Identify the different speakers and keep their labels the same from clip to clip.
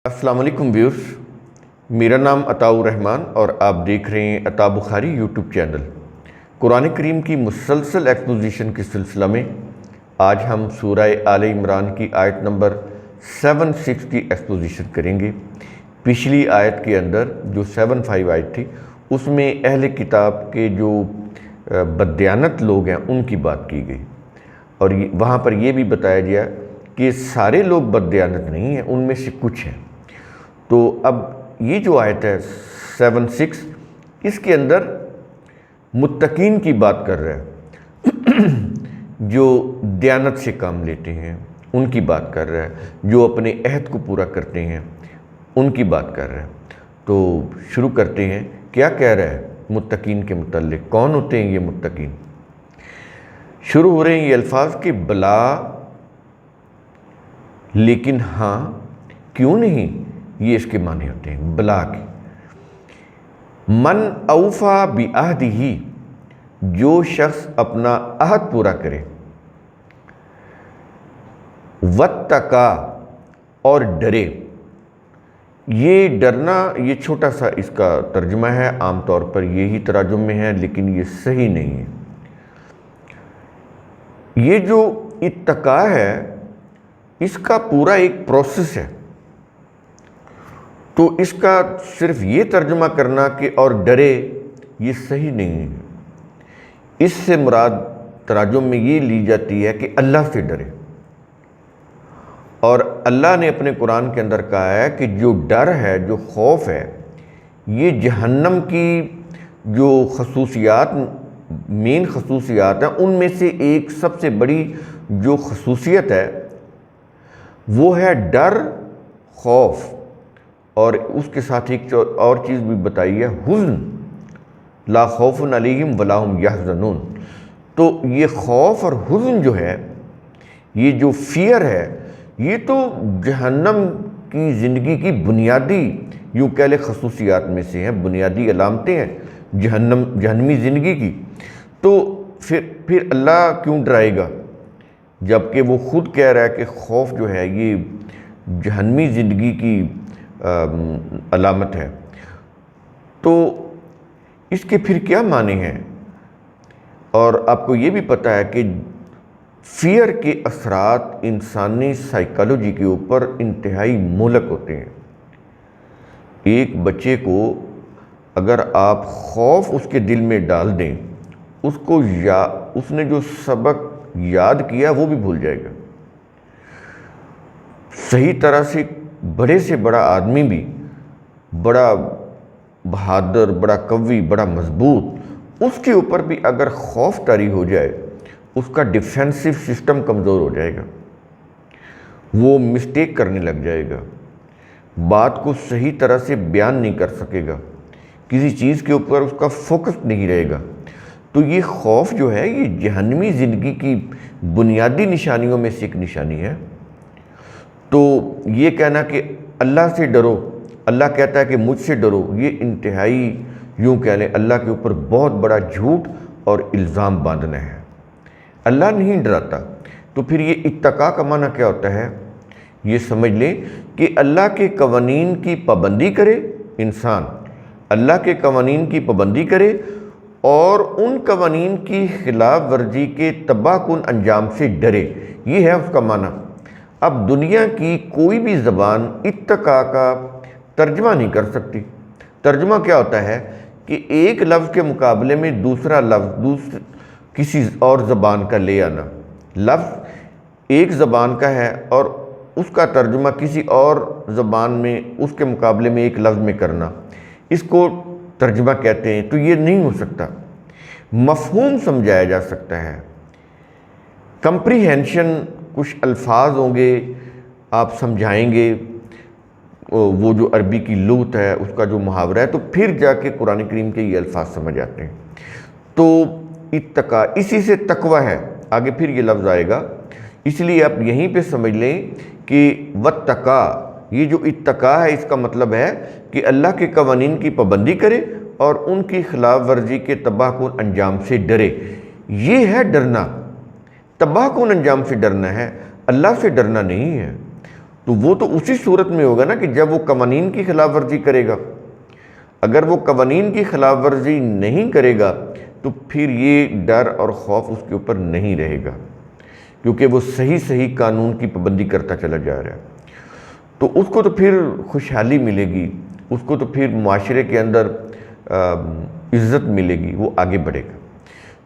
Speaker 1: السلام علیکم ویورز، میرا نام عطاء الرحمن اور آپ دیکھ رہے ہیں عطاء بخاری یوٹیوب چینل۔ قرآن کریم کی مسلسل ایکسپوزیشن کے سلسلہ میں آج ہم سورہ آل عمران کی آیت نمبر 7-6 کی ایکسپوزیشن کریں گے۔ پچھلی آیت کے اندر جو 7-5 آیت تھی اس میں اہل کتاب کے جو بددیانت لوگ ہیں ان کی بات کی گئی، اور وہاں پر یہ بھی بتایا گیا کہ سارے لوگ بددیانت نہیں ہیں، ان میں سے کچھ ہیں۔ تو اب یہ جو آیت ہے 7-6 اس کے اندر متقین کی بات کر رہا ہے، جو دیانت سے کام لیتے ہیں ان کی بات کر رہا ہے، جو اپنے عہد کو پورا کرتے ہیں ان کی بات کر رہا ہے۔ تو شروع کرتے ہیں، کیا کہہ رہا ہے متقین کے متعلق، کون ہوتے ہیں یہ متقین؟ شروع ہو رہے ہیں یہ الفاظ کہ بلا لیکن ہاں کیوں نہیں، یہ اس کے معنی ہوتے ہیں بلا کے۔ من اوفا بعہدہ، جو شخص اپنا عہد پورا کرے، واتقا، اور ڈرے۔ یہ ڈرنا، یہ چھوٹا سا اس کا ترجمہ ہے، عام طور پر یہی تراجم میں ہے لیکن یہ صحیح نہیں ہے۔ یہ جو اتقا ہے اس کا پورا ایک پروسیس ہے، تو اس کا صرف یہ ترجمہ کرنا کہ اور ڈرے یہ صحیح نہیں ہے۔ اس سے مراد تراجم میں یہ لی جاتی ہے کہ اللہ سے ڈرے، اور اللہ نے اپنے قرآن کے اندر کہا ہے کہ جو ڈر ہے، جو خوف ہے، یہ جہنم کی جو خصوصیات، مین خصوصیات ہیں ان میں سے ایک سب سے بڑی جو خصوصیت ہے وہ ہے ڈر، خوف، اور اس کے ساتھ ایک اور چیز بھی بتائی ہے، حزن، لا خوف علیہم ولا ہم یحزنون۔ تو یہ خوف اور حزن جو ہے، یہ جو فیئر ہے، یہ تو جہنم کی زندگی کی بنیادی، یوں کہہ لے خصوصیات میں سے ہیں، بنیادی علامتیں ہیں جہنمی زندگی کی۔ تو پھر اللہ کیوں ڈرائے گا جبکہ وہ خود کہہ رہا ہے کہ خوف جو ہے یہ جہنمی زندگی کی علامت ہے۔ تو اس کے پھر کیا معنی ہیں؟ اور آپ کو یہ بھی پتہ ہے کہ فیئر کے اثرات انسانی سائیکالوجی کے اوپر انتہائی مہلک ہوتے ہیں۔ ایک بچے کو اگر آپ خوف اس کے دل میں ڈال دیں، اس نے جو سبق یاد کیا وہ بھی بھول جائے گا۔ صحیح طرح سے بڑے سے بڑا آدمی بھی، بڑا بہادر، بڑا قوی، بڑا مضبوط، اس کے اوپر بھی اگر خوف طاری ہو جائے، اس کا ڈیفینسو سسٹم کمزور ہو جائے گا، وہ مسٹیک کرنے لگ جائے گا، بات کو صحیح طرح سے بیان نہیں کر سکے گا، کسی چیز کے اوپر اس کا فوکس نہیں رہے گا۔ تو یہ خوف جو ہے یہ جہنمی زندگی کی بنیادی نشانیوں میں سے ایک نشانی ہے۔ تو یہ کہنا کہ اللہ سے ڈرو، اللہ کہتا ہے کہ مجھ سے ڈرو، یہ انتہائی یوں کہہ لیں اللہ کے اوپر بہت بڑا جھوٹ اور الزام باندھنا ہے۔ اللہ نہیں ڈراتا۔ تو پھر یہ اتقا کا معنی کیا ہوتا ہے؟ یہ سمجھ لیں کہ اللہ کے قوانین کی پابندی کرے انسان، اللہ کے قوانین کی پابندی کرے اور ان قوانین کی خلاف ورزی کے تباہ کن انجام سے ڈرے، یہ ہے اس کا معنی۔ اب دنیا کی کوئی بھی زبان اتقا کا ترجمہ نہیں کر سکتی۔ ترجمہ کیا ہوتا ہے کہ ایک لفظ کے مقابلے میں دوسرا لفظ کسی اور زبان کا لے آنا۔ لفظ ایک زبان کا ہے اور اس کا ترجمہ کسی اور زبان میں اس کے مقابلے میں ایک لفظ میں کرنا، اس کو ترجمہ کہتے ہیں۔ تو یہ نہیں ہو سکتا۔ مفہوم سمجھایا جا سکتا ہے، کمپریہنشن، کچھ الفاظ ہوں گے آپ سمجھائیں گے، وہ جو عربی کی لغت ہے اس کا جو محاورہ ہے، تو پھر جا کے قرآن کریم کے یہ الفاظ سمجھ آتے ہیں۔ تو اتقا اسی سے تقوی ہے، آگے پھر یہ لفظ آئے گا، اس لیے آپ یہیں پہ سمجھ لیں کہ واتقا، یہ جو اتقا ہے اس کا مطلب ہے کہ اللہ کے قوانین کی پابندی کرے اور ان کی خلاف ورزی کے تباہ کن انجام سے ڈرے۔ یہ ہے ڈرنا، تباہ کن انجام سے ڈرنا ہے، اللہ سے ڈرنا نہیں ہے۔ تو وہ تو اسی صورت میں ہوگا نا کہ جب وہ قوانین کی خلاف ورزی کرے گا۔ اگر وہ قوانین کی خلاف ورزی نہیں کرے گا تو پھر یہ ڈر اور خوف اس کے اوپر نہیں رہے گا، کیونکہ وہ صحیح قانون کی پابندی کرتا چلا جا رہا ہے۔ تو اس کو تو پھر خوشحالی ملے گی، اس کو تو پھر معاشرے کے اندر عزت ملے گی، وہ آگے بڑھے گا۔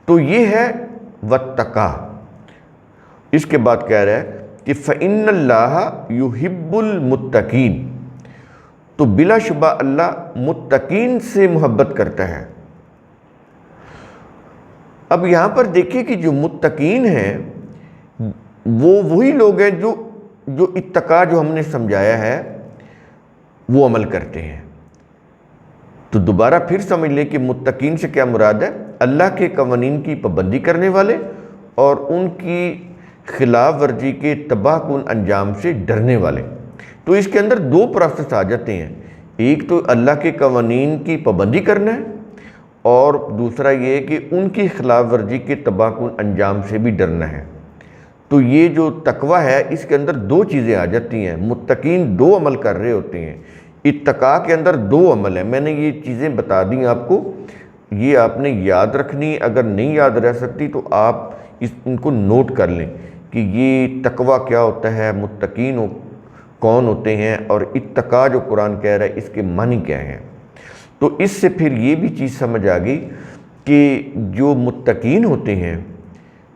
Speaker 1: تو یہ ہے واتقا۔ اس کے بعد کہہ رہا ہے کہ فَإِنَّ اللَّهَ يُحِبُّ الْمُتَّقِينَ، تو بلا شبہ اللہ متقین سے محبت کرتا ہے۔ اب یہاں پر دیکھیں کہ جو متقین ہیں وہ وہی لوگ ہیں جو اتقا جو ہم نے سمجھایا ہے وہ عمل کرتے ہیں۔ تو دوبارہ پھر سمجھ لیں کہ متقین سے کیا مراد ہے؟ اللہ کے قوانین کی پابندی کرنے والے اور ان کی خلاف ورزی کے تباہ کن انجام سے ڈرنے والے۔ تو اس کے اندر دو پروسیس آ جاتے ہیں، ایک تو اللہ کے قوانین کی پابندی کرنا ہے، اور دوسرا یہ کہ ان کی خلاف ورزی کے تباہ کن انجام سے بھی ڈرنا ہے۔ تو یہ جو تقوی ہے اس کے اندر دو چیزیں آ جاتی ہیں۔ متقین دو عمل کر رہے ہوتے ہیں، اتقاء کے اندر دو عمل ہیں۔ میں نے یہ چیزیں بتا دیں آپ کو، یہ آپ نے یاد رکھنی، اگر نہیں یاد رہ سکتی تو آپ ان کو نوٹ کر لیں کہ یہ تقوی کیا ہوتا ہے، متقین کون ہوتے ہیں، اور اتقاء جو قرآن کہہ رہا ہے اس کے معنی کیا ہیں۔ تو اس سے پھر یہ بھی چیز سمجھ آ گئی کہ جو متقین ہوتے ہیں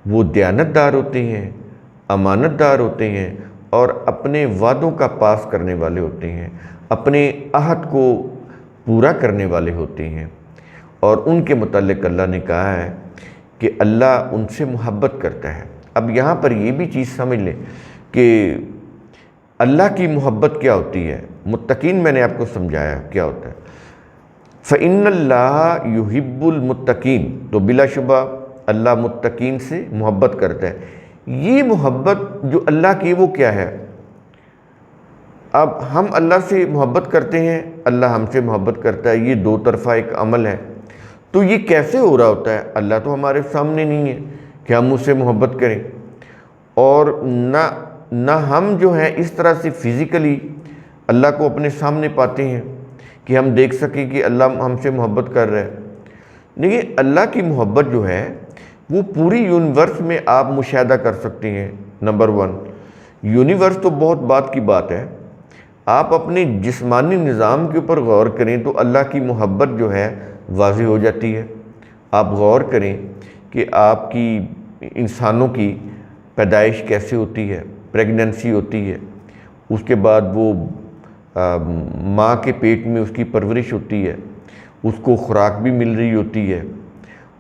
Speaker 1: وہ دیانت دار ہوتے ہیں، امانت دار ہوتے ہیں، اور اپنے وعدوں کا پاس کرنے والے ہوتے ہیں، اپنے عہد کو پورا کرنے والے ہوتے ہیں۔ اور ان کے متعلق اللہ نے کہا ہے کہ اللہ ان سے محبت کرتا ہے۔ اب یہاں پر یہ بھی چیز سمجھ لیں کہ اللہ کی محبت کیا ہوتی ہے۔ متقین میں نے آپ کو سمجھایا کیا ہوتا ہے۔ فَإِنَّ اللَّهَ يُحِبُّ الْمُتَّقِينَ، تو بلا شبہ اللہ متقین سے محبت کرتا ہے۔ یہ محبت جو اللہ کی وہ کیا ہے؟ اب ہم اللہ سے محبت کرتے ہیں، اللہ ہم سے محبت کرتا ہے، یہ دو طرفہ ایک عمل ہے۔ تو یہ کیسے ہو رہا ہوتا ہے؟ اللہ تو ہمارے سامنے نہیں ہے کہ ہم اس سے محبت کریں، اور نہ ہم جو ہیں اس طرح سے فزیکلی اللہ کو اپنے سامنے پاتے ہیں کہ ہم دیکھ سکیں کہ اللہ ہم سے محبت کر رہا ہے۔ لیکن اللہ کی محبت جو ہے وہ پوری یونیورس میں آپ مشاہدہ کر سکتے ہیں۔ نمبر 1، یونیورس تو بہت بات کی بات ہے، آپ اپنے جسمانی نظام کے اوپر غور کریں تو اللہ کی محبت جو ہے واضح ہو جاتی ہے۔ آپ غور کریں کہ آپ کی انسانوں کی پیدائش کیسے ہوتی ہے، پریگننسی ہوتی ہے، اس کے بعد وہ ماں کے پیٹ میں اس کی پرورش ہوتی ہے، اس کو خوراک بھی مل رہی ہوتی ہے،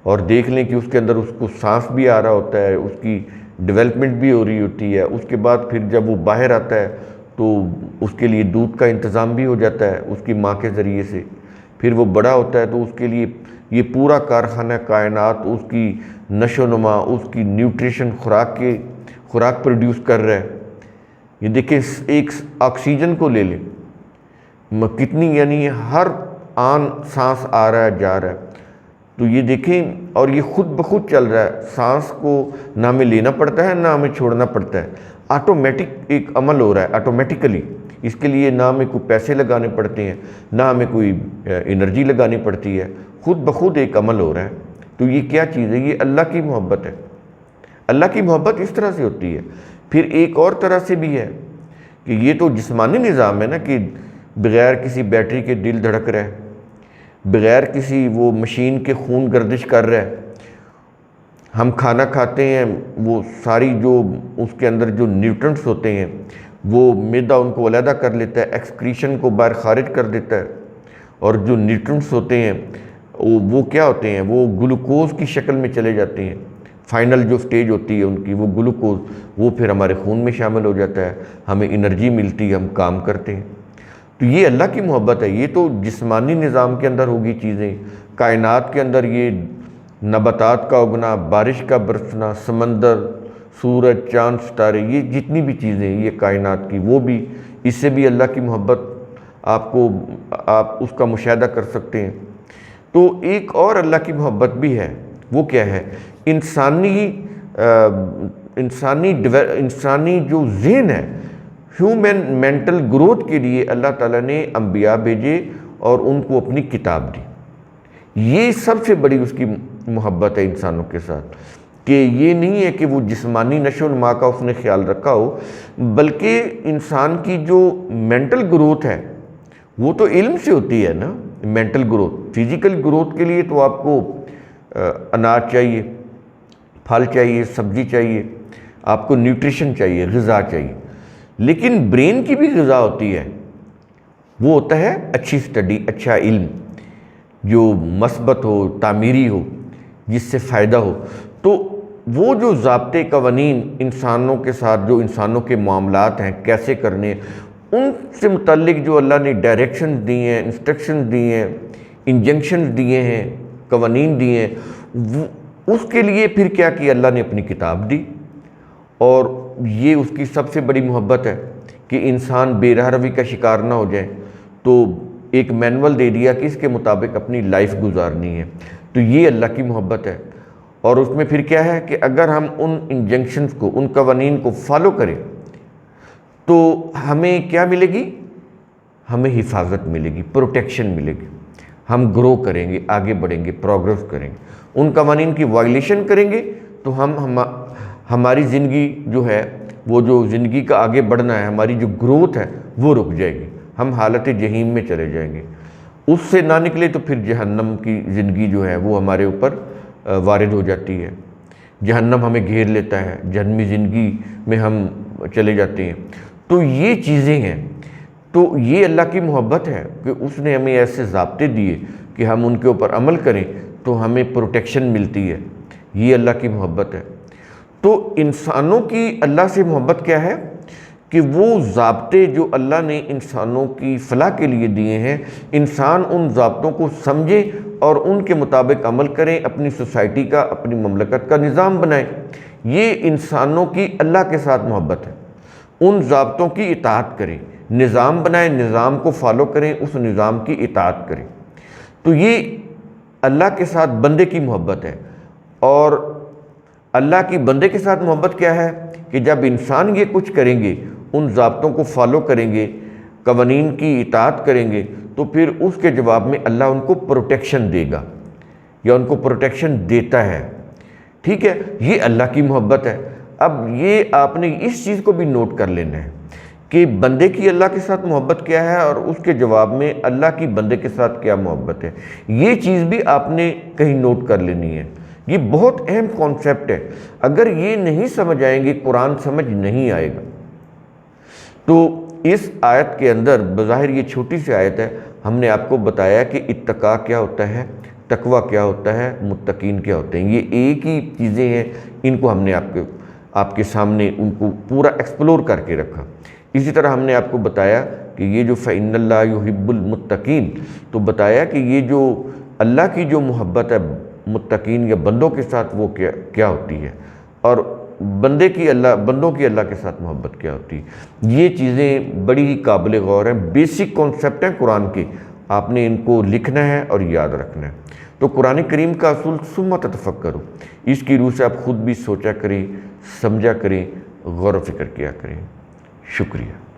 Speaker 1: اور دیکھ لیں کہ اس کے اندر اس کو سانس بھی آ رہا ہوتا ہے، اس کی ڈیولپمنٹ بھی ہو رہی ہوتی ہے۔ اس کے بعد پھر جب وہ باہر آتا ہے تو اس کے لیے دودھ کا انتظام بھی ہو جاتا ہے اس کی ماں کے ذریعے سے۔ پھر وہ بڑا ہوتا ہے تو اس کے لیے یہ پورا کارخانہ کائنات اس کی نشو و نما، اس کی نیوٹریشن، خوراک پروڈیوس کر رہا ہے۔ یہ دیکھیں ایک آکسیجن کو لے لیں، کتنی یعنی ہر آن سانس آ رہا ہے جا رہا ہے، تو یہ دیکھیں، اور یہ خود بخود چل رہا ہے۔ سانس کو نہ ہمیں لینا پڑتا ہے نہ ہمیں چھوڑنا پڑتا ہے، آٹومیٹک ایک عمل ہو رہا ہے آٹومیٹیکلی۔ اس کے لیے نہ ہمیں کوئی پیسے لگانے پڑتے ہیں نہ ہمیں کوئی انرجی لگانی پڑتی ہے، خود بخود ایک عمل ہو رہا ہے۔ تو یہ کیا چیز ہے؟ یہ اللہ کی محبت ہے۔ اللہ کی محبت اس طرح سے ہوتی ہے۔ پھر ایک اور طرح سے بھی ہے کہ یہ تو جسمانی نظام ہے نا، کہ بغیر کسی بیٹری کے دل دھڑک رہا ہے، بغیر کسی وہ مشین کے خون گردش کر رہا ہے۔ ہم کھانا کھاتے ہیں، وہ ساری جو اس کے اندر جو نیوٹرنٹس ہوتے ہیں وہ معدہ ان کو علیحدہ کر لیتا ہے، ایکسکریشن کو باہر خارج کر دیتا ہے، اور جو نیوٹرنٹس ہوتے ہیں وہ کیا ہوتے ہیں؟ وہ گلوکوز کی شکل میں چلے جاتے ہیں۔ فائنل جو سٹیج ہوتی ہے ان کی، وہ گلوکوز، وہ پھر ہمارے خون میں شامل ہو جاتا ہے، ہمیں انرجی ملتی ہے، ہم کام کرتے ہیں۔ تو یہ اللہ کی محبت ہے۔ یہ تو جسمانی نظام کے اندر ہوگی چیزیں، کائنات کے اندر یہ نباتات کا اگنا، بارش کا برسنا، سمندر، سورج، چاند، ستارے، یہ جتنی بھی چیزیں یہ کائنات کی، وہ بھی اس سے بھی اللہ کی محبت آپ اس کا مشاہدہ کر سکتے ہیں۔ تو ایک اور اللہ کی محبت بھی ہے، وہ کیا ہے؟ انسانی جو ذہن ہے، ہیومن مینٹل گروتھ کے لیے اللہ تعالیٰ نے انبیاء بھیجے اور ان کو اپنی کتاب دی۔ یہ سب سے بڑی اس کی محبت ہے انسانوں کے ساتھ، کہ یہ نہیں ہے کہ وہ جسمانی نشو و نما کا اس نے خیال رکھا ہو، بلکہ انسان کی جو مینٹل گروتھ ہے وہ تو علم سے ہوتی ہے نا۔ مینٹل گروتھ، فزیکل گروتھ کے لیے تو آپ کو اناج چاہیے، پھل چاہیے، سبزی چاہیے، آپ کو نیوٹریشن چاہیے، غذا چاہیے، لیکن برین کی بھی غذا ہوتی ہے، وہ ہوتا ہے اچھی سٹڈی، اچھا علم جو مثبت ہو، تعمیری ہو، جس سے فائدہ ہو۔ تو وہ جو ضابطے قوانین انسانوں کے ساتھ، جو انسانوں کے معاملات ہیں کیسے کرنے، ان سے متعلق جو اللہ نے ڈائریکشنز دی ہیں، انسٹرکشنز دی ہیں، انجنکشنز دیے ہیں، قوانین دیے ہیں، اس کے لیے پھر کیا کیا؟ اللہ نے اپنی کتاب دی، اور یہ اس کی سب سے بڑی محبت ہے کہ انسان بے راہ روی کا شکار نہ ہو جائے، تو ایک مینول دے دیا کہ اس کے مطابق اپنی لائف گزارنی ہے۔ تو یہ اللہ کی محبت ہے، اور اس میں پھر کیا ہے کہ اگر ہم ان انجنکشنز کو، ان قوانین کو فالو کریں تو ہمیں کیا ملے گی؟ ہمیں حفاظت ملے گی، پروٹیکشن ملے گی، ہم گرو کریں گے، آگے بڑھیں گے، پروگرس کریں گے۔ ان قوانین کی وائلیشن کریں گے تو ہماری زندگی جو ہے، وہ جو زندگی کا آگے بڑھنا ہے، ہماری جو گروتھ ہے وہ رک جائے گی، ہم حالت جہیم میں چلے جائیں گے۔ اس سے نہ نکلے تو پھر جہنم کی زندگی جو ہے وہ ہمارے اوپر وارد ہو جاتی ہے، جہنم ہمیں گھیر لیتا ہے، جہنمی زندگی میں ہم چلے جاتے ہیں۔ تو یہ چیزیں ہیں، تو یہ اللہ کی محبت ہے کہ اس نے ہمیں ایسے ضابطے دیے کہ ہم ان کے اوپر عمل کریں تو ہمیں پروٹیکشن ملتی ہے۔ یہ اللہ کی محبت ہے۔ تو انسانوں کی اللہ سے محبت کیا ہے کہ وہ ضابطے جو اللہ نے انسانوں کی فلاح کے لیے دیے ہیں، انسان ان ضابطوں کو سمجھے اور ان کے مطابق عمل کریں، اپنی سوسائٹی کا، اپنی مملکت کا نظام بنائیں۔ یہ انسانوں کی اللہ کے ساتھ محبت ہے۔ ان ضابطوں کی اطاعت کریں، نظام بنائیں، نظام کو فالو کریں، اس نظام کی اطاعت کریں۔ تو یہ اللہ کے ساتھ بندے کی محبت ہے۔ اور اللہ کی بندے کے ساتھ محبت کیا ہے کہ جب انسان یہ کچھ کریں گے، ان ضابطوں کو فالو کریں گے، قوانین کی اطاعت کریں گے، تو پھر اس کے جواب میں اللہ ان کو پروٹیکشن دے گا، یا ان کو پروٹیکشن دیتا ہے۔ ٹھیک ہے، یہ اللہ کی محبت ہے۔ اب یہ آپ نے اس چیز کو بھی نوٹ کر لینا ہے کہ بندے کی اللہ کے ساتھ محبت کیا ہے، اور اس کے جواب میں اللہ کی بندے کے ساتھ کیا محبت ہے۔ یہ چیز بھی آپ نے کہیں نوٹ کر لینی ہے۔ یہ بہت اہم کانسیپٹ ہے۔ اگر یہ نہیں سمجھ آئیں گے، قرآن سمجھ نہیں آئے گا۔ تو اس آیت کے اندر بظاہر یہ چھوٹی سی آیت ہے، ہم نے آپ کو بتایا کہ اتقاء کیا ہوتا ہے، تقویٰ کیا ہوتا ہے، متقین کیا ہوتے ہیں۔ یہ ایک ہی چیزیں ہیں، ان کو ہم نے آپ کے سامنے ان کو پورا ایکسپلور کر کے رکھا۔ اسی طرح ہم نے آپ کو بتایا کہ یہ جو فَإِنَّ اللَّهَ يُحِبُّ الْمُتَّقِينَ، تو بتایا کہ یہ جو اللہ کی جو محبت ہے متقین یا بندوں کے ساتھ، وہ کیا ہوتی ہے، اور بندوں کی اللہ کے ساتھ محبت کیا ہوتی ہے۔ یہ چیزیں بڑی ہی قابل غور ہیں، بیسک کانسیپٹ ہیں قرآن کے، آپ نے ان کو لکھنا ہے اور یاد رکھنا ہے۔ تو قرآن کریم کا اصول ثم تتفکروا، اس کی روح سے آپ خود بھی سوچا کریں، سمجھا کریں، غور و فکر کیا کریں۔ شکریہ۔